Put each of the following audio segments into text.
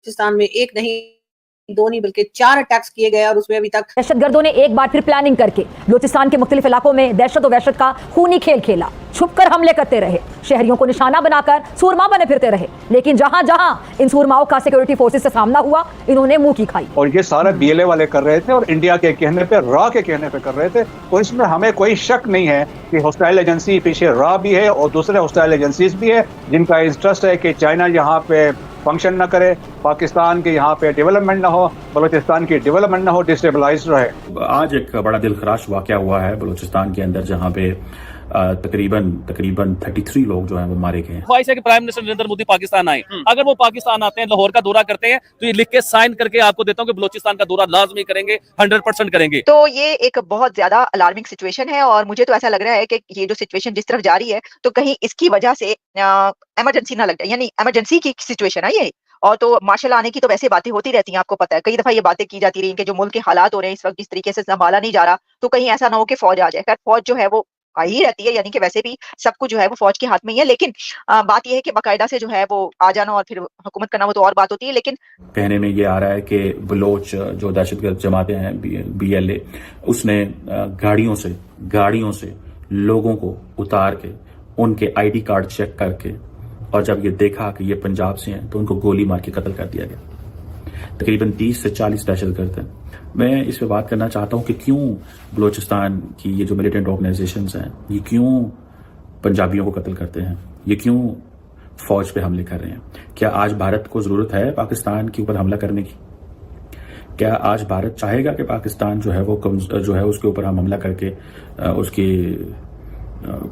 बलूचिस्तान में एक नहीं, दो नहीं बल्कि 4 अटैक्स किए गए और उसमें अभी तक दहशतगर्दों ने एक बार फिर प्लानिंग करके बलूचिस्तान के मुख्तलिफ इलाकों में दहशत और वहशत का खूनी खेल खेला। छुपकर हमले करते रहे, शहरियों को निशाना बनाकर सूरमा बने फिरते रहे, लेकिन जहां जहां इन सूरमाओं का सिक्योरिटी फोर्सेस से सामना हुआ, इन्होंने मुंह की खाई। और ये सारा बीएलए वाले कर रहे थे और इंडिया के कहने पे, रॉ के कहने पे कर रहे थे। तो इसमें हमें कोई शक नहीं है कि हॉस्टाइल एजेंसी पीछे रॉ भी है और दूसरे हॉस्टाइल एजेंसीज भी है जिनका इंटरेस्ट है कि चाइना यहाँ पे फंक्शन न करे, पाकिस्तान के यहाँ पे डेवलपमेंट ना हो, बलूचिस्तान की डेवलपमेंट ना हो, डिस्टेबलाइज रहे। आज एक बड़ा दिलखराश वाकया हुआ है बलूचिस्तान के अंदर, जहाँ पे तकरीबन 33 लोग जो हैं वो मारे गए हैं। ख्वाहिश है कि प्राइम मिनिस्टर नरेंद्र मोदी पाकिस्तान आए। अगर वो पाकिस्तान आते हैं, लाहौर का दौरा करते हैं, तो ये लिख के साइन करके आपको देता हूँ कि बलूचिस्तान का दौरा लाजमी करेंगे, 100% करेंगे। तो ये एक बहुत ज्यादा अलार्मिंग सिचुएशन है और मुझे तो ऐसा लग रहा है कि ये जो सिचुएशन जिस तरफ जा रही है, तो कहीं इसकी वजह से इमरजेंसी ना लग जाए, यानी इमरजेंसी की सिचुएशन है ये। और तो मार्शल आने की तो वैसे बातें होती रहती हैं, आपको पता है, कई दफा ये बातें की जाती रही कि जो मुल्क के हालात हो रहे हैं इस वक्त जिस तरीके से संभाला नहीं जा रहा, तो कहीं ऐसा ना हो कि फौज आ जाए। खैर फौज जो है वो आई ही रहती है, यानी कि वैसे भी सब कुछ जो है वो फौज के हाथ में ही है, लेकिन बात यह है कि बाकायदा से जो है वो आ जाना और फिर हुकूमत करना वो तो और बात होती है। लेकिन कहने में ये आ रहा है कि बलोच जो दहशतगर्द जमातें हैं बीएलए, उसने गाड़ियों से लोगों को उतार के उनके आईडी कार्ड चेक करके, और जब ये देखा कि ये पंजाब से हैं तो उनको गोली मार के कत्ल कर दिया गया। तकरीबन 30 से 40 दहशतगर्द हैं। मैं इस पे बात करना चाहता हूं कि क्यों बलूचिस्तान की ये जो मिलिटेंट ऑर्गेनाइजेशंस हैं, ये क्यों पंजाबियों को कत्ल करते हैं, ये क्यों फौज पे हमले कर रहे हैं। क्या आज भारत को जरूरत है पाकिस्तान के ऊपर हमला करने की? क्या आज भारत चाहेगा कि पाकिस्तान जो है वो उसके ऊपर हम हमला करके उसकी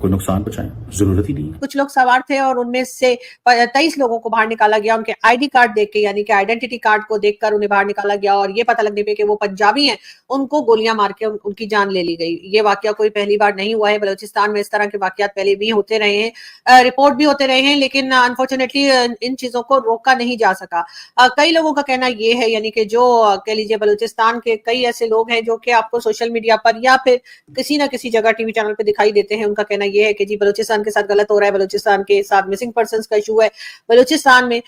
कोई नुकसान पहुंचाएं? जरूरत ही नहीं है। कुछ लोग सवार थे और उनमें से 23 लोगों को बाहर निकाला गया, उनके आईडी कार्ड देख के, यानी कि आइडेंटिटी कार्ड को देखकर उन्हें बाहर निकाला गया और ये पता लगने पे कि वो पंजाबी हैं, उनको गोलियां मार के उनकी जान ले ली गई। ये वाकया कोई पहली बार नहीं हुआ है, बलूचिस्तान में इस तरह के वाकयात पहले भी होते रहे हैं, रिपोर्ट भी होते रहे हैं, लेकिन अनफॉर्चुनेटली इन चीजों को रोका नहीं जा सका। कई लोगों का कहना ये है, यानी कि जो कह लीजिए बलूचिस्तान के कई ऐसे लोग हैं जो कि आपको सोशल मीडिया पर या फिर किसी ना किसी जगह टीवी चैनल पे दिखाई देते हैं, उनका कहना यह है कि जी बलूचिस्तान के साथ गलत हो रहा है, बलूचिस्तान के साथ मिसिंग पर्संस का इशू है, बलूचिस्तान में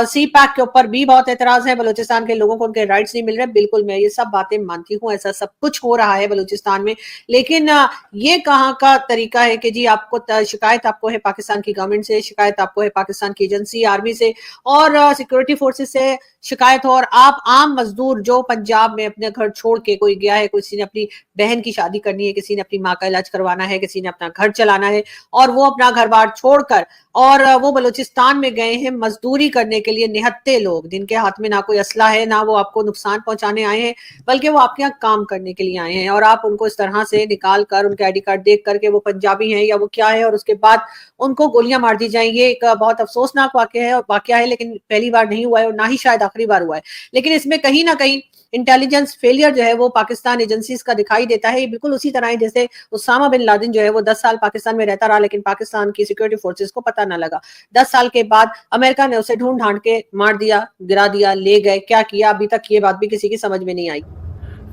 सी पैक के ऊपर भी बहुत एतराज है, बलूचिस्तान के लोगों को उनके राइट्स नहीं मिल रहे। बिल्कुल मैं ये सब बातें मानती हूँ, ऐसा सब कुछ हो रहा है बलूचिस्तान में, लेकिन ये कहाँ का तरीका है कि जी आपको शिकायत आपको है पाकिस्तान की गवर्नमेंट से, शिकायत आपको है पाकिस्तान की एजेंसी आर्मी से और सिक्योरिटी फोर्सेस से शिकायत हो, और आप आम मजदूर जो पंजाब में अपने घर छोड़ के कोई गया है, किसी ने अपनी बहन की शादी करनी है, किसी ने अपनी माँ का इलाज करवाना है, किसी ने अपना घर चलाना है और वो अपना घर बार छोड़कर और वो बलूचिस्तान में गए हैं मजदूरी करने के लिए, निहत्ते लोग जिनके हाथ में ना कोई असला है, ना वो आपको नुकसान पहुंचाने आए हैं, बल्कि वो आपके यहाँ काम करने के लिए आए हैं, और आप उनको इस तरह से निकाल कर उनके आईडी कार्ड देख करके वो पंजाबी हैं या वो क्या है और उसके बाद उनको गोलियां मार दी जाएंगी। एक बहुत अफसोसनाक वाकया है, लेकिन पहली बार नहीं हुआ है और ना ही शायद आखिरी बार हुआ है। लेकिन इसमें कहीं ना कहीं इंटेलिजेंस फेलियर जो है वो पाकिस्तान एजेंसीज का दिखाई देता है। बिल्कुल उसी तरह है जैसे उसामा बिन लादेन जो है वो 10 साल पाकिस्तान में रहता रहा, लेकिन पाकिस्तान की सिक्योरिटी फोर्सेस को पता ना लगा। 10 साल के बाद अमेरिका ने उसे ढूंढ ढांड के मार दिया, गिरा दिया, ले गए, क्या किया अभी तक ये बात भी किसी की समझ में नहीं आई।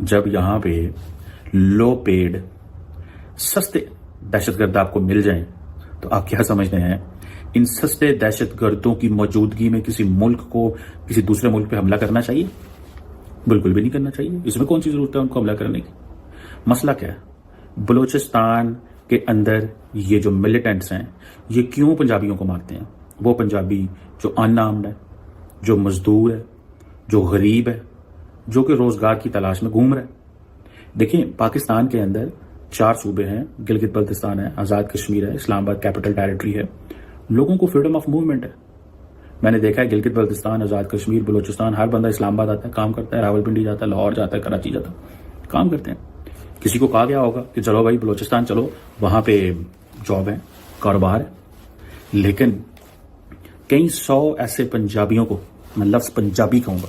जब यहाँ पे लो पेड सस्ते दहशतगर्द आपको मिल जाएं, तो आप क्या समझते हैं इन सस्ते दहशतगर्दों की मौजूदगी में किसी मुल्क को किसी दूसरे मुल्क पे हमला करना चाहिए? बिल्कुल भी नहीं करना चाहिए। इसमें कौन सी जरूरत है उनको हमला करने की? मसला क्या है? बलूचिस्तान के अंदर ये जो मिलिटेंट्स हैं, ये क्यों पंजाबियों को मारते हैं? वो पंजाबी जो अनआर्म्ड है, जो मजदूर है, जो गरीब है, जो कि रोजगार की तलाश में घूम रहा है। देखिए, पाकिस्तान के अंदर 4 सूबे हैं, गिलगित बल्तिस्तान है, आजाद कश्मीर है, इस्लामाबाद कैपिटल टेरिटरी है। लोगों को फ्रीडम ऑफ मूवमेंट है। मैंने देखा है गिलगित बल्तिस्तान, आजाद कश्मीर, बलूचिस्तान, हर बंदा इस्लामाबाद आता है, काम करता है, रावलपिंडी जाता है, लाहौर जाता है, कराची जाता है, काम करते हैं। किसी को कहा गया होगा कि चलो भाई बलूचिस्तान चलो, वहां पे जॉब है, कारोबार है, लेकिन कई 100 ऐसे पंजाबियों को, मैं लफ्ज पंजाबी कहूंगा,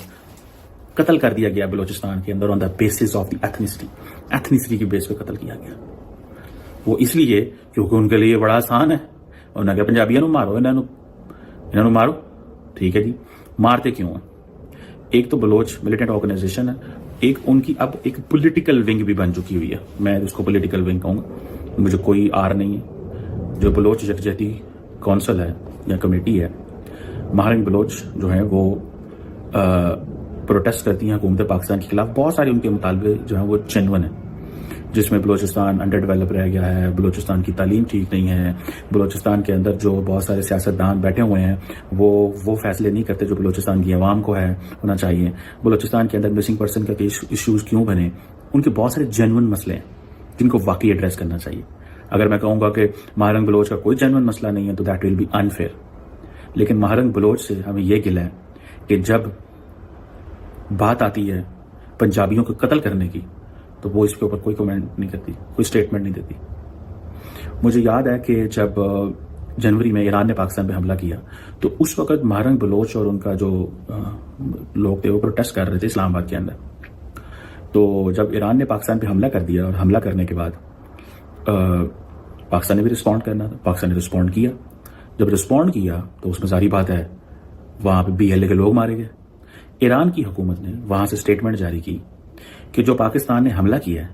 कत्ल कर दिया गया बलूचिस्तान के अंदर on the basis of the ethnicity की बेस पे कत्ल किया गया। वो इसलिए क्योंकि उनके लिए बड़ा आसान है, उन्होंने कहा पंजाबियों मारो, इन्होंने मारो। ठीक है जी, मारते क्यों है? एक तो बलोच मिलिटेंट ऑर्गेनाइजेशन है, एक उनकी अब एक पॉलिटिकल विंग भी बन चुकी हुई है। मैं उसको पॉलिटिकल विंग कहूंगा, मुझे कोई आर नहीं है। जो बलोच यकजहती काउंसिल है या कमेटी है, महारंग बलोच जो है वो प्रोटेस्ट करती हैं हुकूमत पाकिस्तान के खिलाफ, बहुत सारे उनके मुतालबे जो हैं वो जेन्युइन हैं, जिसमें बलूचिस्तान अंडर डेवलप रह गया है, बलूचिस्तान की तालीम ठीक नहीं है, बलूचिस्तान के अंदर जो बहुत सारे सियासतदान बैठे हुए हैं वो फैसले नहीं करते जो बलूचिस्तान की आवाम को है होना चाहिए। बलूचिस्तान के अंदर मिसिंग पर्सन का इश्यूज क्यों बने, उनके बहुत सारे जेन्युइन मसले हैं जिनको वाकई एड्रेस करना चाहिए। अगर मैं कहूँगा कि महारंग बलोच का कोई जेन्युइन मसला नहीं है तो दैट विल बी अनफेयर, लेकिन महारंग बलोच से हमें यह गिला है कि जब बात आती है पंजाबियों को कत्ल करने की तो वो इसके ऊपर कोई कमेंट नहीं करती, कोई स्टेटमेंट नहीं देती। मुझे याद है कि जब जनवरी में ईरान ने पाकिस्तान पे हमला किया तो उस वक्त महारंग बलोच और उनका जो लोग थे वो प्रोटेस्ट कर रहे थे इस्लामाबाद के अंदर। तो जब ईरान ने पाकिस्तान पे हमला कर दिया और हमला करने के बाद पाकिस्तान ने भी रिस्पॉन्ड करना था, पाकिस्तान ने रिस्पॉन्ड किया। जब रिस्पॉन्ड किया तो उसमें सारी बात है वहां पे BLA के लोग मारे गए। ईरान की हुकूमत ने वहां से स्टेटमेंट जारी की कि जो पाकिस्तान ने हमला किया है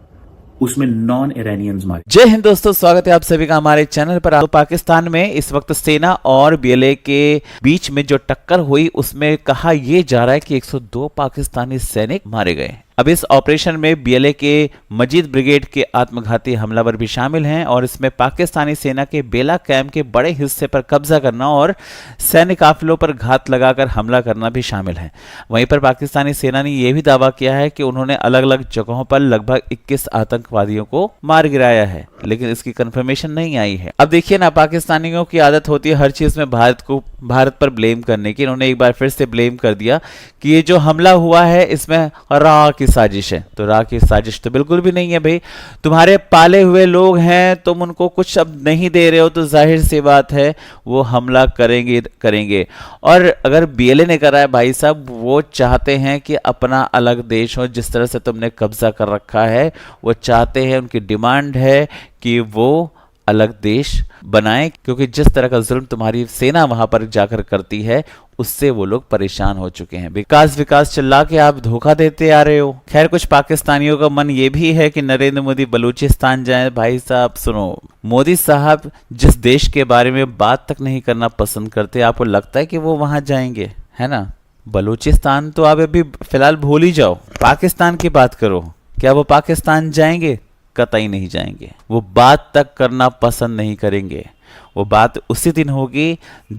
उसमें नॉन ईरानियंस मारे। जय हिंद दोस्तों, स्वागत है आप सभी का हमारे चैनल पर। तो पाकिस्तान में इस वक्त सेना और BLA के बीच में जो टक्कर हुई उसमें कहा यह जा रहा है कि 102 पाकिस्तानी सैनिक मारे गए। अब इस ऑपरेशन में BLA के मजीद ब्रिगेड के आत्मघाती हमलावर भी शामिल हैं और इसमें पाकिस्तानी सेना के बेला कैंप के बड़े हिस्से पर कब्जा करना और सैन्य काफिलों पर घात लगाकर हमला करना भी शामिल है। वहीं पर पाकिस्तानी सेना ने यह भी दावा किया है कि उन्होंने अलग अलग जगहों पर लगभग 21 आतंकवादियों को मार गिराया है, लेकिन इसकी कंफर्मेशन नहीं आई है। अब देखिए ना, पाकिस्तानियों की आदत होती है हर चीज में भारत पर ब्लेम करने की। इन्होंने एक बार फिर से ब्लेम कर दिया कि ये जो हमला हुआ है इसमें रा की साजिश है। तो रा की साजिश तो बिल्कुल भी नहीं है भाई। तुम्हारे पाले हुए लोग हैं, तुम उनको कुछ अब नहीं दे रहे हो तो जाहिर सी बात है वो हमला करेंगे। और अगर BLA ने करा है भाई साहब, वो चाहते हैं कि अपना अलग देश हो। जिस तरह से तुमने कब्जा कर रखा है वो चाहते हैं, उनकी डिमांड है कि वो अलग देश बनाएं, क्योंकि जिस तरह का जुल्म तुम्हारी सेना वहां पर जाकर करती है उससे वो लोग परेशान हो चुके हैं। विकास चिल्ला के आप धोखा देते आ रहे हो। खैर, कुछ पाकिस्तानियों का मन ये भी है कि नरेंद्र मोदी बलूचिस्तान जाए। भाई साहब सुनो, मोदी साहब जिस देश के बारे में बात तक नहीं करना पसंद करते, आपको लगता है कि वो वहां जाएंगे? है ना, बलूचिस्तान तो आप अभी फिलहाल भूल ही जाओ, पाकिस्तान की बात करो। क्या वो पाकिस्तान जाएंगे? कतई नहीं जाएंगे। वो बात तक करना पसंद नहीं करेंगे। वो बात उसी दिन होगी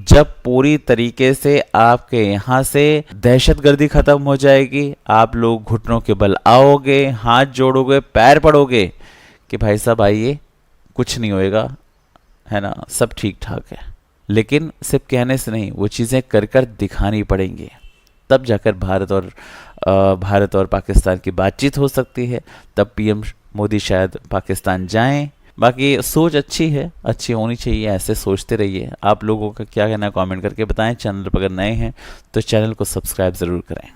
जब पूरी तरीके से आपके यहाँ से दहशतगर्दी खत्म हो जाएगी। आप लोग घुटनों के बल आओगे, हाथ जोड़ोगे, पैर पड़ोगे कि भाई साहब आइए, कुछ नहीं होएगा, है ना, सब ठीक ठाक है। लेकिन सिर्फ कहने से नहीं, वो चीज़ें कर कर दिखानी पड़ेंगी, तब जाकर भारत और पाकिस्तान की बातचीत हो सकती है। तब PM मोदी शायद पाकिस्तान जाएं। बाकी सोच अच्छी है, अच्छी होनी चाहिए, ऐसे सोचते रहिए। आप लोगों का क्या कहना है कमेंट करके बताएं। चैनल पर अगर नए हैं तो चैनल को सब्सक्राइब ज़रूर करें।